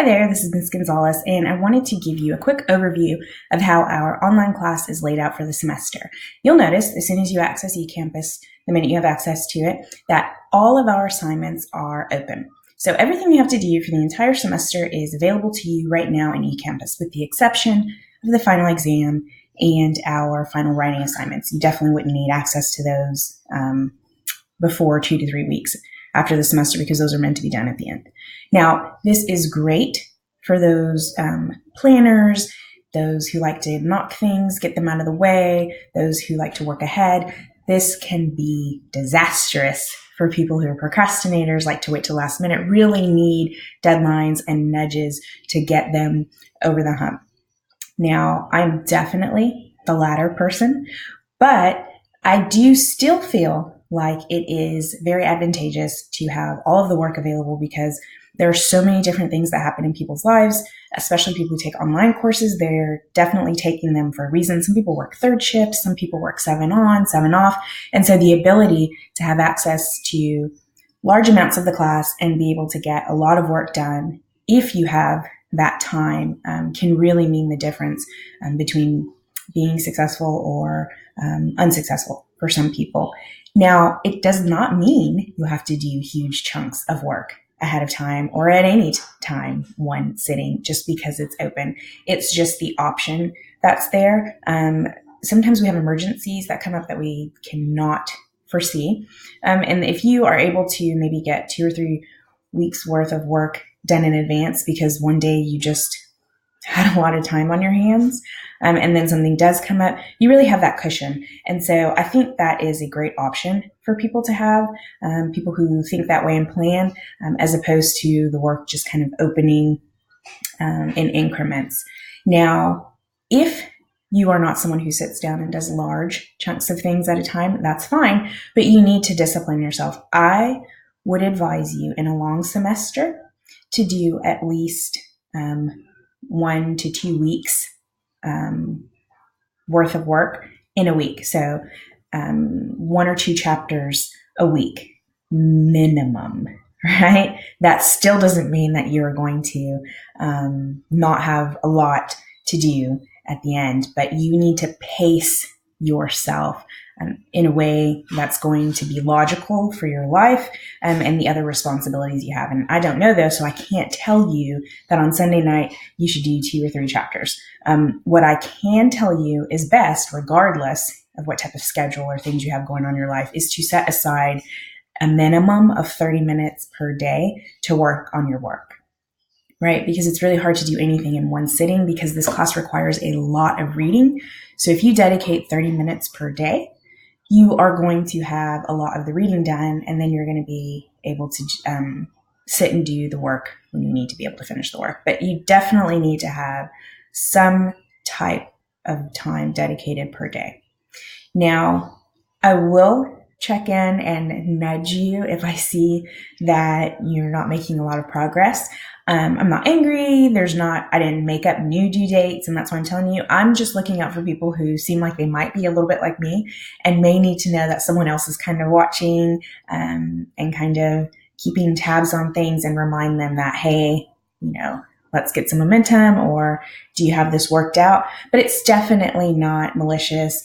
Hi there, this is Ms. Gonzalez, and I wanted to give you a quick overview of how our online class is laid out for the semester. You'll notice as soon as you access eCampus, the minute you have access to it, that all of our assignments are open. So everything you have to do for the entire semester is available to you right now in eCampus, with the exception of the final exam and our final writing assignments. You definitely wouldn't need access to those before 2 to 3 weeks after the semester, because those are meant to be done at the end. Now, this is great for those planners, those who like to knock things, get them out of the way, those who like to work ahead. This can be disastrous for people who are procrastinators, like to wait till last minute, really need deadlines and nudges to get them over the hump. Now, I'm definitely the latter person, but I do still feel like it is very advantageous to have all of the work available, because there are so many different things that happen in people's lives, especially people who take online courses. They're definitely taking them for a reason. Some people work third shifts, some people work 7 on, 7 off. And so the ability to have access to large amounts of the class and be able to get a lot of work done, if you have that time, can really mean the difference between being successful or unsuccessful for some people. Now, it does not mean you have to do huge chunks of work ahead of time or at any time one sitting just because it's open. It's just the option that's there. Sometimes we have emergencies that come up that we cannot foresee. And if you are able to maybe get 2 or 3 weeks worth of work done in advance because one day you just had a lot of time on your hands, and then something does come up, you really have that cushion. And so I think that is a great option for people to have, people who think that way and plan, as opposed to the work just kind of opening in increments. Now, if you are not someone who sits down and does large chunks of things at a time, that's fine, but you need to discipline yourself. I would advise you in a long semester to do at least 1 to 2 weeks worth of work in a week. So 1 or 2 chapters a week minimum, right? That still doesn't mean that you're going to not have a lot to do at the end, but you need to pace yourself in a way that's going to be logical for your life and the other responsibilities you have. And I don't know those, so I can't tell you that on Sunday night you should do 2 or 3 chapters. What I can tell you is best, regardless of what type of schedule or things you have going on in your life, is to set aside a minimum of 30 minutes per day to work on your work. Right? Because it's really hard to do anything in one sitting, because this class requires a lot of reading. So if you dedicate 30 minutes per day, you are going to have a lot of the reading done, and then you're going to be able to sit and do the work when you need to be able to finish the work. But you definitely need to have some type of time dedicated per day. Now, I will check in and nudge you if I see that you're not making a lot of progress. I'm not angry. I didn't make up new due dates, and that's why I'm telling you. I'm just looking out for people who seem like they might be a little bit like me and may need to know that someone else is kind of watching and kind of keeping tabs on things, and remind them that, hey, let's get some momentum, or do you have this worked out? But it's definitely not malicious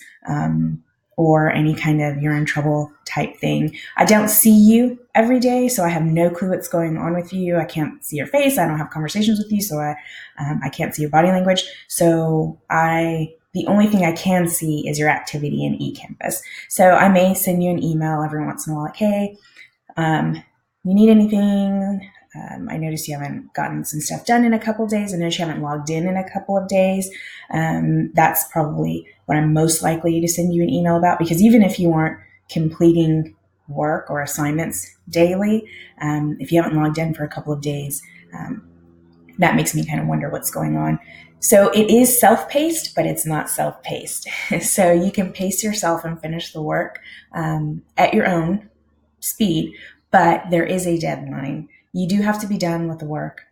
or any kind of you're in trouble type thing. I don't see you every day, so I have no clue what's going on with you. I can't see your face. I don't have conversations with you, so I can't see your body language. So the only thing I can see is your activity in eCampus. So I may send you an email every once in a while, like, hey, you need anything? I noticed you haven't gotten some stuff done in a couple of days. I noticed you haven't logged in a couple of days. That's probably what I'm most likely to send you an email about, because even if you aren't completing work or assignments daily, if you haven't logged in for a couple of days, that makes me kind of wonder what's going on. So it is self-paced, but it's not self-paced. So you can pace yourself and finish the work at your own speed, but there is a deadline. You do have to be done with the work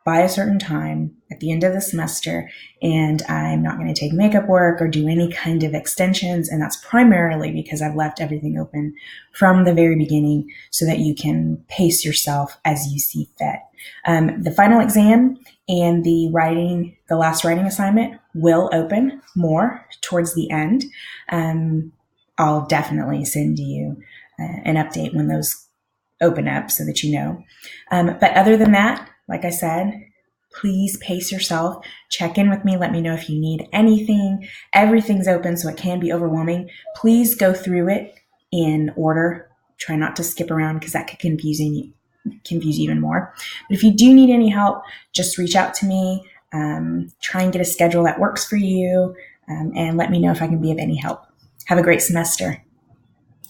by a certain time at the end of the semester, and I'm not going to take makeup work or do any kind of extensions. And that's primarily because I've left everything open from the very beginning so that you can pace yourself as you see fit. The final exam and the last writing assignment will open more towards the end. I'll definitely send you an update when those open up so that you know. But other than that, like I said, please pace yourself. Check in with me. Let me know if you need anything. Everything's open, so it can be overwhelming. Please go through it in order. Try not to skip around because that could confuse you even more. But if you do need any help, just reach out to me. Try and get a schedule that works for you, and let me know if I can be of any help. Have a great semester.